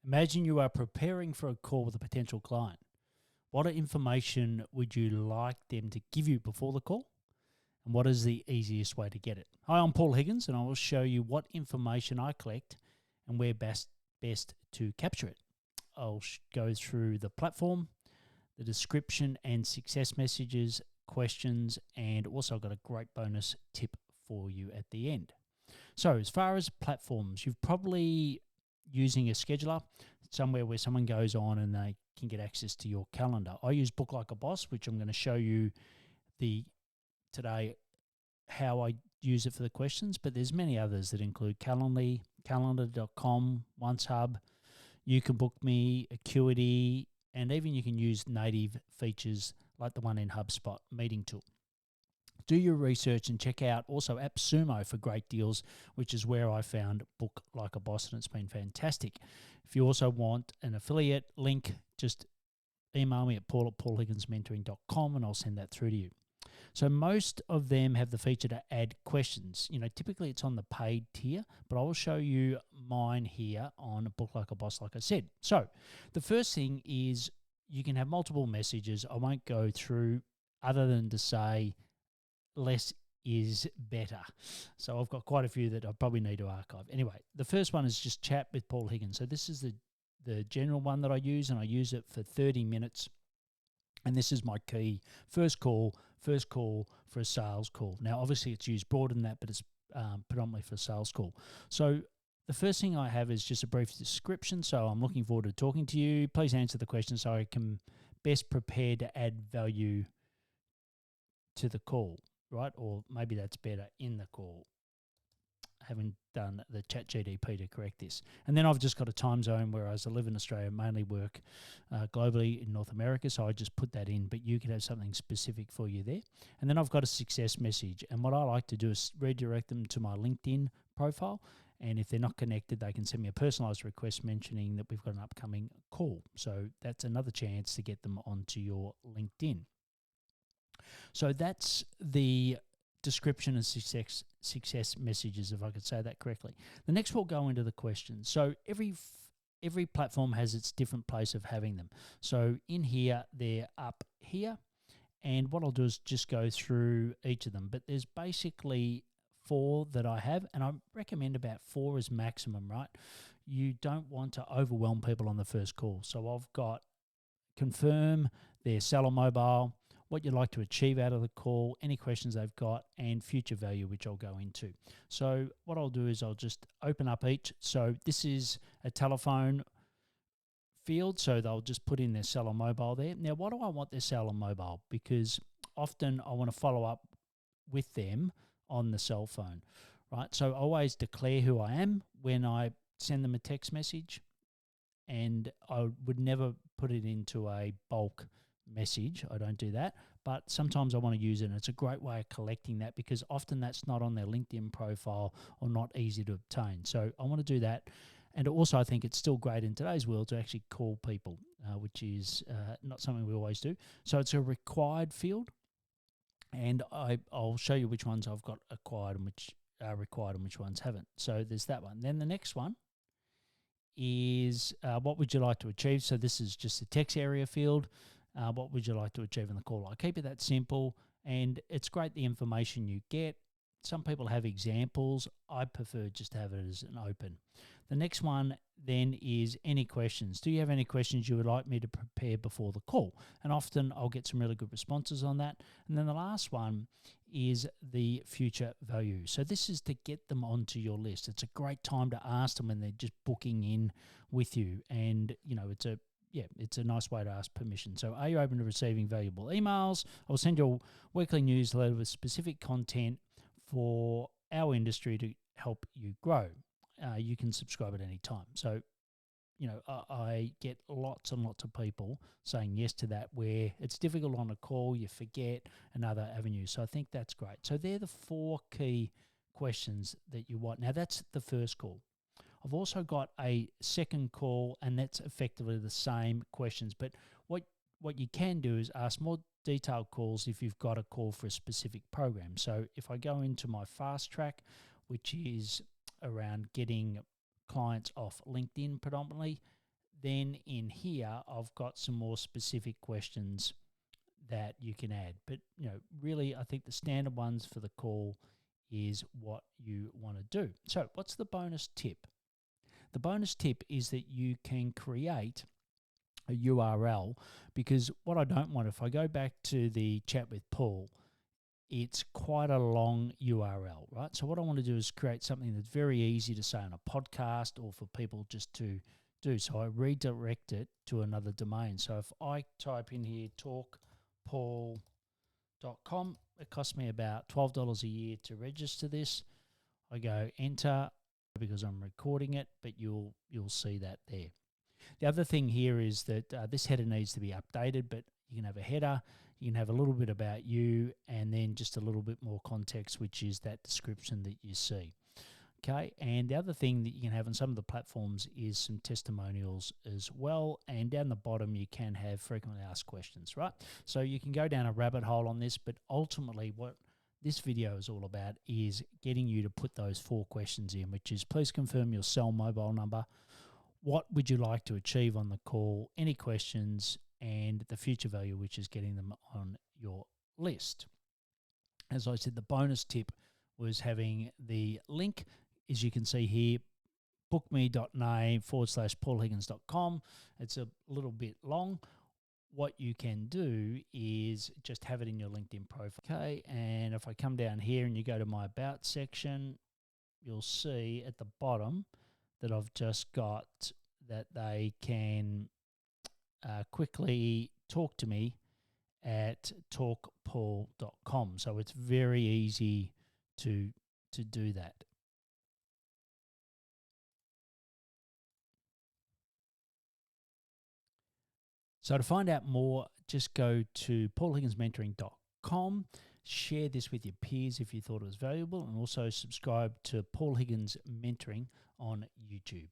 Imagine you are preparing for a call with a potential client. What information would you like them to give you before the call? And what is the easiest way to get it? Hi, I'm Paul Higgins, and I will show you what information I collect and where best to capture it. I'll go through the platform, the description and success messages, questions, and also I've got a great bonus tip for you at the end. So as far as platforms, you've probably using a scheduler somewhere where someone goes on and they can get access to your calendar. I use Book Like a Boss, which I'm going to show you today how I use it for the questions, but there's many others that include Calendly, calendar.com, OneHub, You Can Book Me, Acuity, and even you can use native features like the one in HubSpot, Meeting Tool. Do your research and check out also AppSumo for great deals, which is where I found Book Like a Boss, and it's been fantastic. If you also want an affiliate link, just email me at paul@paulhigginsmentoring.com and I'll send that through to you. So most of them have the feature to add questions. Typically it's on the paid tier, but I will show you mine here on Book Like a Boss, like I said. So the first thing is you can have multiple messages. I won't go through other than to say less is better. So I've got quite a few that I probably need to archive. Anyway, the first one is just chat with Paul Higgins. So this is the general one that I use, and I use it for 30 minutes. And this is my key. First call for a sales call. Now, obviously it's used broader than that, but it's predominantly for a sales call. So the first thing I have is just a brief description. So I'm looking forward to talking to you. Please answer the question so I can best prepare to add value to the call. Right? Or maybe that's better, in the call. I haven't done the chat GDP to correct this. And then I've just got a time zone, whereas I live in Australia, mainly work globally in North America, so I just put that in, but you could have something specific for you there. And then I've got a success message, and what I like to do is redirect them to my LinkedIn profile, and if they're not connected, they can send me a personalised request mentioning that we've got an upcoming call. So that's another chance to get them onto your LinkedIn. So that's the description and success messages, if I could say that correctly. The next we'll go into the questions. So every platform has its different place of having them. So in here, they're up here. And what I'll do is just go through each of them. But there's basically 4 that I have, and I recommend about 4 as maximum, right? You don't want to overwhelm people on the first call. So I've got confirm their seller mobile, what you'd like to achieve out of the call, any questions they've got, and future value, which I'll go into. So what I'll do is I'll just open up each. So this is a telephone field, so they'll just put in their seller mobile there. Now, why do I want their seller mobile? Because often I want to follow up with them on the cell phone, right? So I always declare who I am when I send them a text message, and I would never put it into a bulk message. I don't do that, but sometimes I want to use it, and it's a great way of collecting that because often that's not on their LinkedIn profile or not easy to obtain. So I want to do that. And also I think it's still great in today's world to actually call people, which is not something we always do. So it's a required field, and I'll show you which ones I've got acquired and which are required and which ones haven't. So there's that one. Then the next one is what would you like to achieve? So this is just the text area field. What would you like to achieve in the call? I keep it that simple, and it's great the information you get. Some people have examples. I prefer just to have it as an open. The next one then is any questions. Do you have any questions you would like me to prepare before the call? And often I'll get some really good responses on that. And then the last one is the future value. So this is to get them onto your list. It's a great time to ask them when they're just booking in with you. And, it's a nice way to ask permission. So are you open to receiving valuable emails? I'll send you a weekly newsletter with specific content for our industry to help you grow. You can subscribe at any time. So, I get lots and lots of people saying yes to that where it's difficult on a call, you forget, and other avenues. So I think that's great. So they're the 4 key questions that you want. Now that's the first call. I've also got a second call, and that's effectively the same questions. But what you can do is ask more detailed calls if you've got a call for a specific program. So if I go into my fast track, which is around getting clients off LinkedIn predominantly, then in here, I've got some more specific questions that you can add. But, really, I think the standard ones for the call is what you want to do. So what's the bonus tip? The bonus tip is that you can create a URL, because what I don't want, if I go back to the chat with Paul, it's quite a long URL, right? So what I want to do is create something that's very easy to say on a podcast or for people just to do. So I redirect it to another domain. So if I type in here talkpaul.com, it costs me about $12 a year to register this. I go enter because I'm recording it, but you'll see that there. The other thing here is that this header needs to be updated, but you can have a header, you can have a little bit about you, and then just a little bit more context, which is that description that you see. Okay, and the other thing that you can have on some of the platforms is some testimonials as well, and down the bottom you can have frequently asked questions, right? So you can go down a rabbit hole on this, but ultimately what this video is all about is getting you to put those 4 questions in, which is please confirm your cell mobile number, what would you like to achieve on the call, any questions, and the future value, which is getting them on your list. As I said, the bonus tip was having the link, as you can see here, bookme.na/paulhiggins.com. It's a little bit long. What you can do is just have it in your LinkedIn profile. Okay, and if I come down here and you go to my About section, you'll see at the bottom that I've just got that they can quickly talk to me at talkpaul.com. So it's very easy to do that. So to find out more, just go to paulhigginsmentoring.com, share this with your peers if you thought it was valuable, and also subscribe to Paul Higgins Mentoring on YouTube.